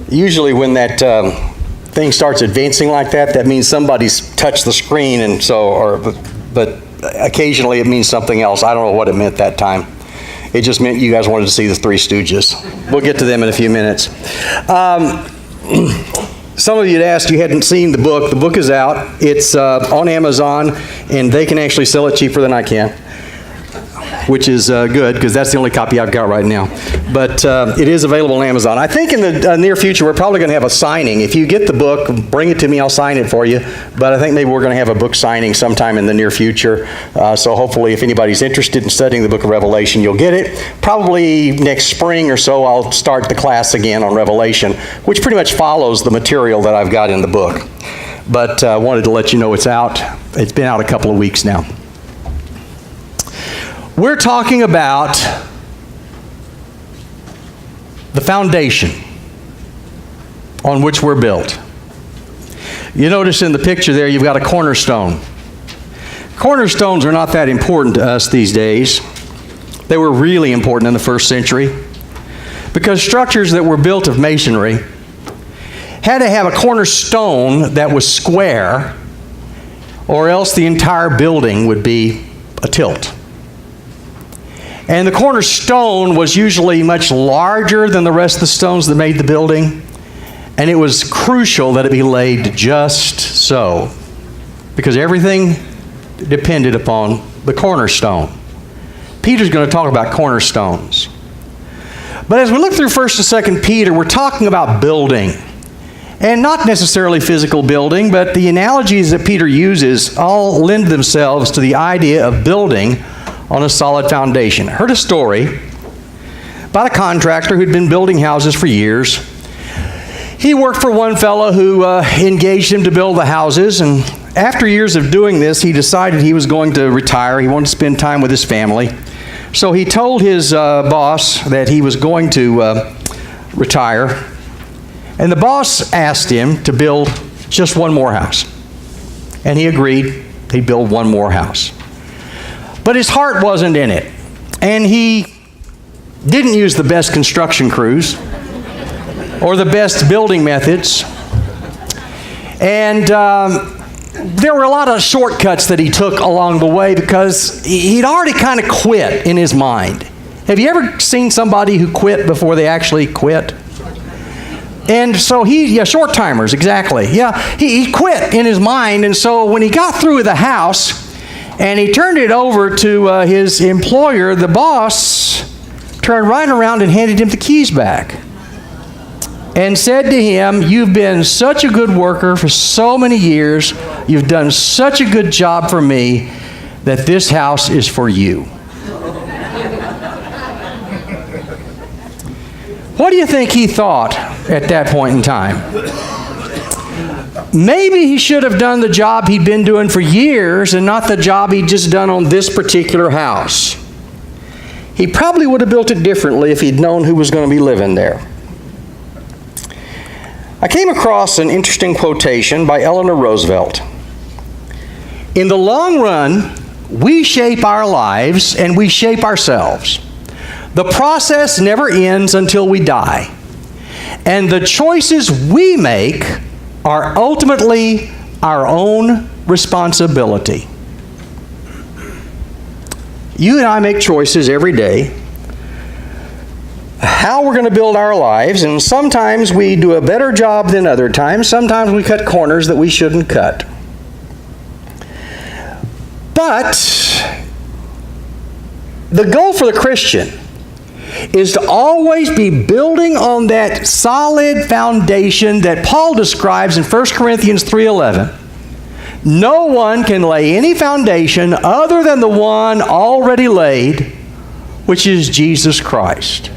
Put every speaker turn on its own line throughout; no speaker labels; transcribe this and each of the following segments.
Usually when that thing starts advancing like that, that means somebody's touched the screen, and so, but occasionally it means something else. I don't know what it meant that time. It just meant you guys wanted to see the Three Stooges. We'll get to them in a few minutes. Some of you had asked, you hadn't seen the book. The book is out. It's on Amazon, and they can actually sell it cheaper than I can, which is good, because that's the only copy I've got right now. But it is available on Amazon. I think in the near future, we're probably going to have a signing. If you get the book, bring it to me, I'll sign it for you. But I think maybe we're going to have a book signing sometime in the near future. So hopefully, if anybody's interested in studying the book of Revelation, you'll get it. Probably next spring or so, I'll start the class again on Revelation, which pretty much follows the material that I've got in the book. But I wanted to let you know it's out. It's been out a couple of weeks now. We're talking about the foundation on which we're built. You notice in the picture there, you've got a cornerstone. Cornerstones are not that important to us these days. They were really important in the first century, because structures that were built of masonry had to have a cornerstone that was square, or else the entire building would be a tilt. And the cornerstone was usually much larger than the rest of the stones that made the building. And it was crucial that it be laid just so, because everything depended upon the cornerstone. Peter's going to talk about cornerstones. But as we look through 1st and 2nd Peter, we're talking about building. And not necessarily physical building, but the analogies that Peter uses all lend themselves to the idea of building on a solid foundation. I heard a story about a contractor who'd been building houses for years. He worked for one fellow who engaged him to build the houses, and after years of doing this, he decided he was going to retire. He wanted to spend time with his family. So he told his boss that he was going to retire, and the boss asked him to build just one more house. And he agreed he'd build one more house. But his heart wasn't in it. And he didn't use the best construction crews or the best building methods. And there were a lot of shortcuts that he took along the way, because he'd already kind of quit in his mind. Have you ever seen somebody who quit before they actually quit? And so short timers, exactly. Yeah, he quit in his mind. And so when he got through with the house, and he turned it over to his employer, the boss turned right around and handed him the keys back and said to him, "You've been such a good worker for so many years. You've done such a good job for me that this house is for you." What do you think he thought at that point in time? Maybe he should have done the job he'd been doing for years and not the job he'd just done on this particular house. He probably would have built it differently if he'd known who was going to be living there. I came across an interesting quotation by Eleanor Roosevelt. "In the long run, we shape our lives and we shape ourselves. The process never ends until we die. And the choices we make are ultimately our own responsibility." You and I make choices every day how we're going to build our lives, and sometimes we do a better job than other times. Sometimes we cut corners that we shouldn't cut. But the goal for the Christian is to always be building on that solid foundation that Paul describes in 1 Corinthians 3:11. No one can lay any foundation other than the one already laid, which is Jesus Christ.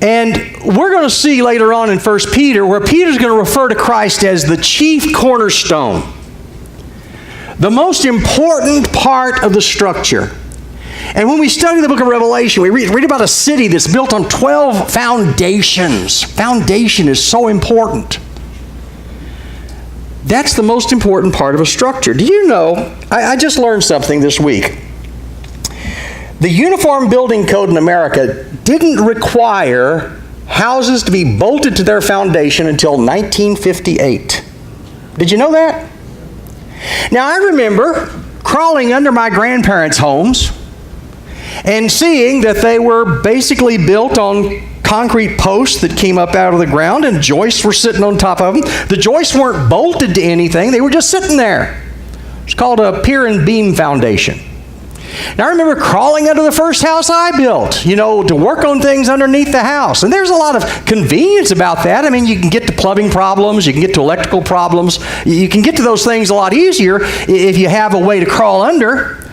And we're going to see later on in 1 Peter where Peter's going to refer to Christ as the chief cornerstone, the most important part of the structure. And when we study the book of Revelation, we read about a city that's built on 12 foundations. Foundation is so important. That's the most important part of a structure. Do you know, I just learned something this week. The Uniform Building Code in America didn't require houses to be bolted to their foundation until 1958. Did you know that? Now, I remember crawling under my grandparents' homes and seeing that they were basically built on concrete posts that came up out of the ground, and joists were sitting on top of them. The joists weren't bolted to anything. They were just sitting there. It's called a pier and beam foundation. Now, I remember crawling under the first house I built, to work on things underneath the house. And there's a lot of convenience about that. I mean, you can get to plumbing problems, you can get to electrical problems, you can get to those things a lot easier if you have a way to crawl under.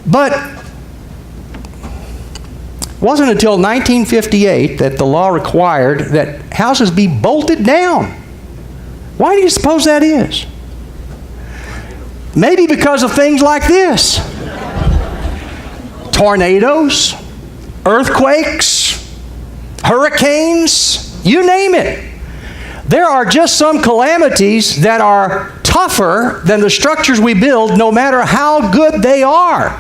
But it wasn't until 1958 that the law required that houses be bolted down. Why do you suppose that is? Maybe because of things like this. Tornadoes, earthquakes, hurricanes, you name it. There are just some calamities that are tougher than the structures we build, no matter how good they are.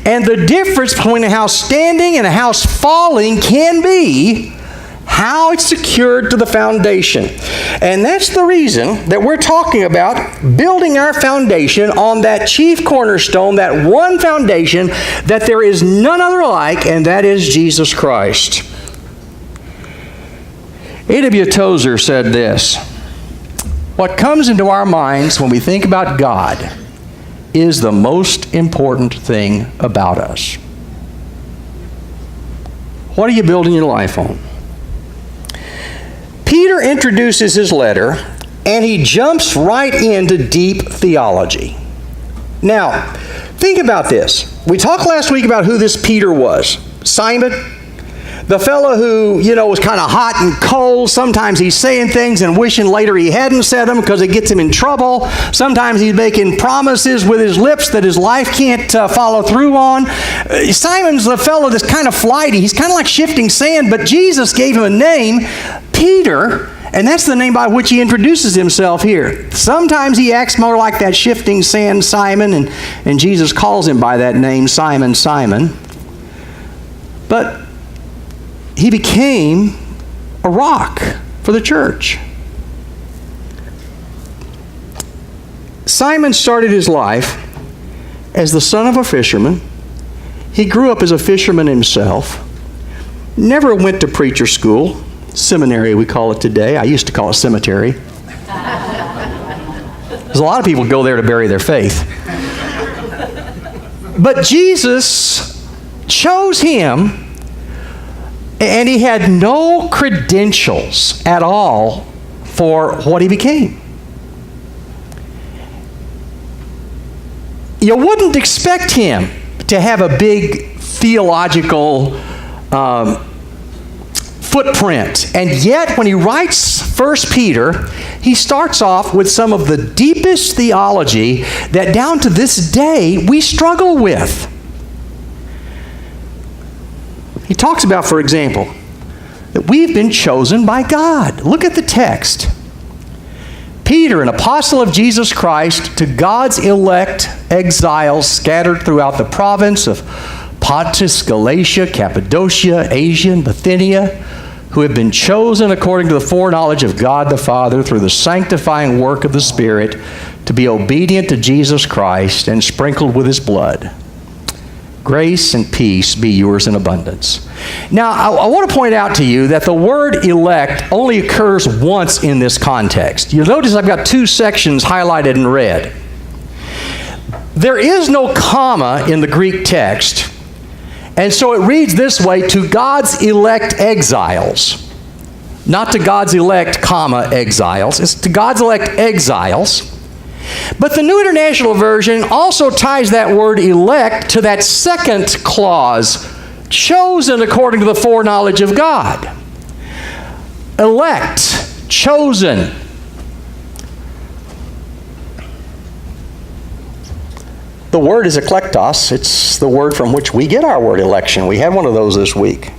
And the difference between a house standing and a house falling can be how it's secured to the foundation. And that's the reason that we're talking about building our foundation on that chief cornerstone, that one foundation that there is none other like, and that is Jesus Christ. A.W. Tozer said this: "What comes into our minds when we think about God is the most important thing about us." What are you building your life on? Peter introduces his letter, and he jumps right into deep theology. Now, think about this. We talked last week about who this Peter was. Simon, the fellow who, was kind of hot and cold. Sometimes he's saying things and wishing later he hadn't said them because it gets him in trouble. Sometimes he's making promises with his lips that his life can't follow through on. Simon's the fellow that's kind of flighty. He's kind of like shifting sand, but Jesus gave him a name, Peter, and that's the name by which he introduces himself here. Sometimes he acts more like that shifting sand Simon, and Jesus calls him by that name, Simon, Simon. But he became a rock for the church. Simon started his life as the son of a fisherman. He grew up as a fisherman himself. Never went to preacher school. Seminary, we call it today. I used to call it cemetery. There's a lot of people go there to bury their faith. But Jesus chose him, and he had no credentials at all for what he became. You wouldn't expect him to have a big theological footprint. And yet, when he writes 1 Peter, he starts off with some of the deepest theology that down to this day we struggle with. He talks about, for example, that we've been chosen by God. Look at the text. Peter, an apostle of Jesus Christ, to God's elect exiles scattered throughout the province of Pontus, Galatia, Cappadocia, Asia, and Bithynia, who have been chosen according to the foreknowledge of God the Father through the sanctifying work of the Spirit to be obedient to Jesus Christ and sprinkled with his blood. Grace and peace be yours in abundance. Now, I want to point out to you that the word elect only occurs once in this context. You'll notice I've got two sections highlighted in red. There is no comma in the Greek text, and so it reads this way: to God's elect exiles. Not to God's elect, comma, exiles. It's to God's elect exiles. But the New International Version also ties that word elect to that second clause, chosen according to the foreknowledge of God. Elect, chosen. The word is eklektos. It's the word from which we get our word election. We had one of those this week.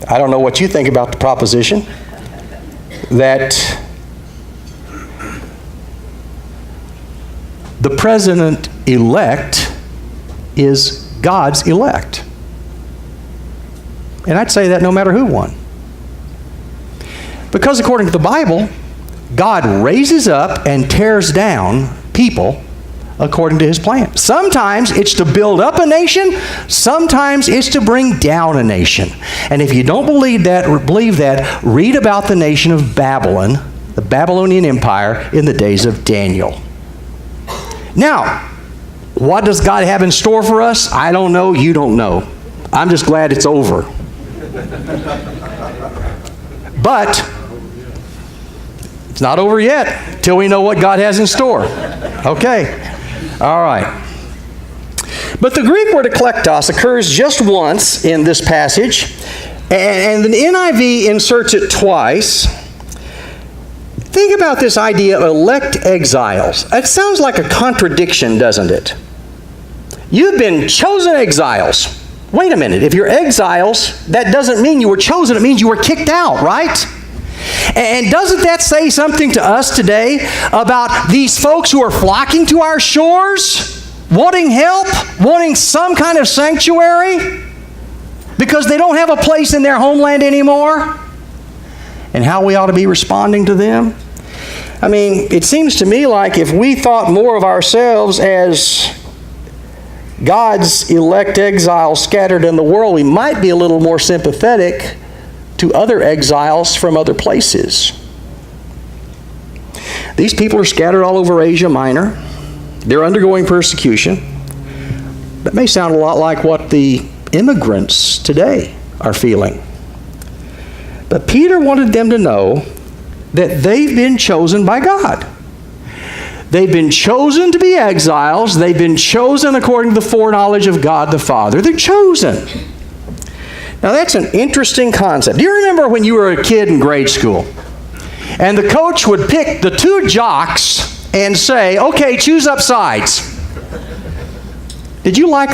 I don't know what you think about the proposition. that the president-elect is God's elect. And I'd say that no matter who won. Because according to the Bible, God raises up and tears down people according to his plan. Sometimes it's to build up a nation, sometimes it's to bring down a nation. And if you don't believe that, read about the nation of Babylon, the Babylonian Empire, in the days of Daniel. Now, what does God have in store for us? I don't know, you don't know. I'm just glad it's over. But it's not over yet till we know what God has in store. Okay. All right. But the Greek word eklektos occurs just once in this passage, and the NIV inserts it twice. Think about this idea of elect exiles. It sounds like a contradiction, doesn't it? You've been chosen exiles. Wait a minute. If you're exiles, that doesn't mean you were chosen. It means you were kicked out, right? And doesn't that say something to us today about these folks who are flocking to our shores, wanting help, wanting some kind of sanctuary, because they don't have a place in their homeland anymore? And how we ought to be responding to them? I mean, it seems to me like if we thought more of ourselves as God's elect exiles scattered in the world, we might be a little more sympathetic to other exiles from other places. These people are scattered all over Asia Minor. They're undergoing persecution. That may sound a lot like what the immigrants today are feeling. But Peter wanted them to know that they've been chosen by God. They've been chosen to be exiles. They've been chosen according to the foreknowledge of God the Father. They're chosen. Now that's an interesting concept. Do you remember when you were a kid in grade school and the coach would pick the two jocks and say, okay, choose up sides? Did you like